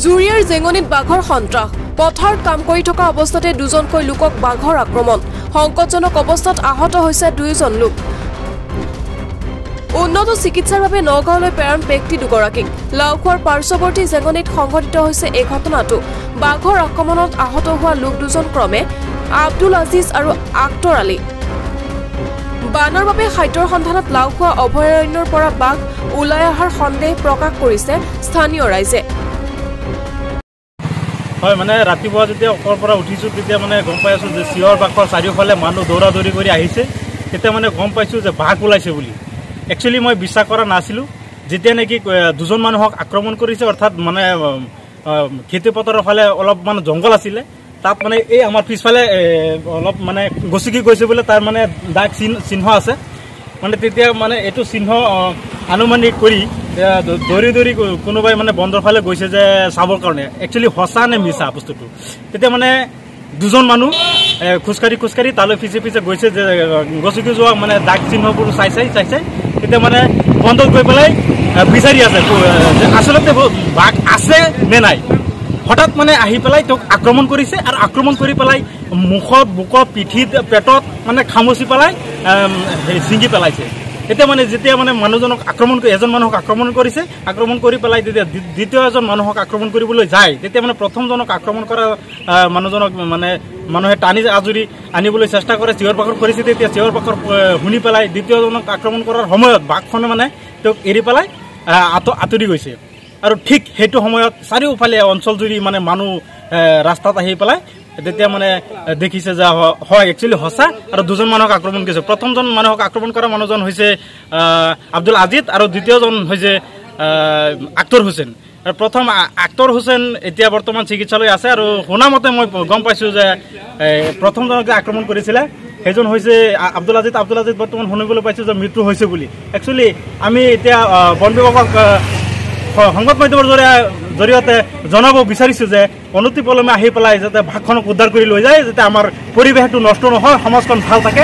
জুৰিয়াৰ জেঙনিত বাঘৰ সন্ত্ৰাস পথাৰত কাম কৰি থকা অৱস্থাতে দুজনকৈ লোকক বাঘৰ আক্ৰমণ সংকটজনক অৱস্থাত আহত হৈছে দুইজন লোক উন্নত চিকিৎসাৰ বাবে নগাঁৱলৈ প্ৰেৰণ ব্যক্তি দুগৰাকীক লাওখোৱাৰ পাৰ্শ্বৱৰ্তী জেঙনিত সংঘটিত হৈছে এই ঘটনাটো বাঘৰ আক্ৰমণত আহত হোৱা লোক দুজন ক্ৰমে আব্দুল আজিজ আৰু আক্তৰ আলী বানৰ বাবে খাদ্যৰ সন্ধানত লাওখোৱা অভয়াৰণ্যৰ পৰা বাঘ ওলাই অহাৰ সন্দেহ প্ৰকাশ কৰিছে স্থানীয় ৰাইজে হয় মানে ৰাতিপুৱা যেতিয়া ওপৰৰ পৰা উঠিছো তেতিয়া মানে গম পাই আছো যে চিঞৰ বাখৰ চাৰিওফালে মানুহ দৌৰা দৌৰি কৰি আহিছে তেতিয়া মানে গম পাইছো যে বাঘ ওলাইছে বুলি একচুয়ালি মই বিশ্বাস কৰা নাছিলো যেতিয়া নেকি দুজন মানুহক আক্ৰমণ কৰিছে অৰ্থাৎ মানে খেতি পথাৰৰ ফালে অলপ মানে জংগল আছিল তাত মানে এই আমাৰ পিছফালে অলপ মানে গছকি গৈছে বলে তাৰ মানে দাগ চিহ্ন আছে মানে তেতিয়া মানে এটো চিহ্ন আনুমানিক কৰি দৌৰি দৌৰি কোনোবাই মানে বন্দৰ ফালে গৈছে যে চাবৰ কাৰণে একচুয়ালি হসা নে মিছা বস্তুটো তেতিয়া মানে দুজন মানুহ খুচকাৰি তালৈ পিছে পিছে গৈছে যে গছকি যোৱা মানে দাগ চিহ্নবোৰ চাইছে তেতিয়া মানে বন্দৰ গৈ পেলাই বিচাৰি আছে আসলতে বাঘ আছে নে নাই হঠাৎ মানে আহি পেলাই তোক আক্ৰমণ কৰিছে আৰু আক্ৰমণ কৰি পেলাই মুখত বুকত পিঠিত পেটত মানে খামুচি পেলাই ছিঙি পেলাইছে এতিয়া মানে যেতিয়া মানে মানুহজনক আক্ৰমণ কৰি এজন মানুহক আক্ৰমণ কৰিছে আক্ৰমণ কৰি পেলাই তেতিয়া দ্বিতীয় এজন মানুহক আক্ৰমণ কৰিবলৈ যায় তেতিয়া মানে প্ৰথমজনক আক্ৰমণ কৰা মানুহজনক মানে মানুহে টানি আজুৰি আনিবলৈ চেষ্টা কৰে চিঞৰ বাখৰ কৰিছে তেতিয়া চিঞৰ বাখৰ শুনি পেলাই দ্বিতীয়জনক আক্ৰমণ কৰাৰ সময়ত বাঘখনে মানে তেওঁক এৰি পেলাই আঁতৰি গৈছে আৰু ঠিক সেইটো সময়ত চাৰিওফালে অঞ্চল জুৰি মানে মানুহ ৰাস্তাত আহি পেলাই তেতিয়া মানে দেখিছে যে হয় একচুয়ালি হসা আৰু দুজন মানুহক আক্ৰমণ কৰিছে প্ৰথমজন মানুহক আক্ৰমণ কৰা মানুহজন হৈছে আব্দুল আজিজ আৰু দ্বিতীয়জন হৈছে আক্তৰ হুছেইন প্ৰথম আক্তৰ হুছেইন এতিয়া বৰ্তমান চিকিৎসালয় আছে আৰু শুনামতে মই গম পাইছো যে প্ৰথমজনক আক্ৰমণ কৰিছিলে সেইজন হৈছে আব্দুল আজিজ বৰ্তমান শুনিবলৈ পাইছো যে মৃত্যু হৈছে বুলি একচুয়ালি আমি এতিয়া বন বিভাগক সংবাদ মাধ্যমৰ জৰিয়তে জনাব বিচাৰিছো যে অনতিপলমে আহি পেলাই যাতে বাঘখনক উদ্ধাৰ কৰি লৈ যায় যাতে আমাৰ পৰিৱেশটো নষ্ট নহয় সমাজখন ভাল থাকে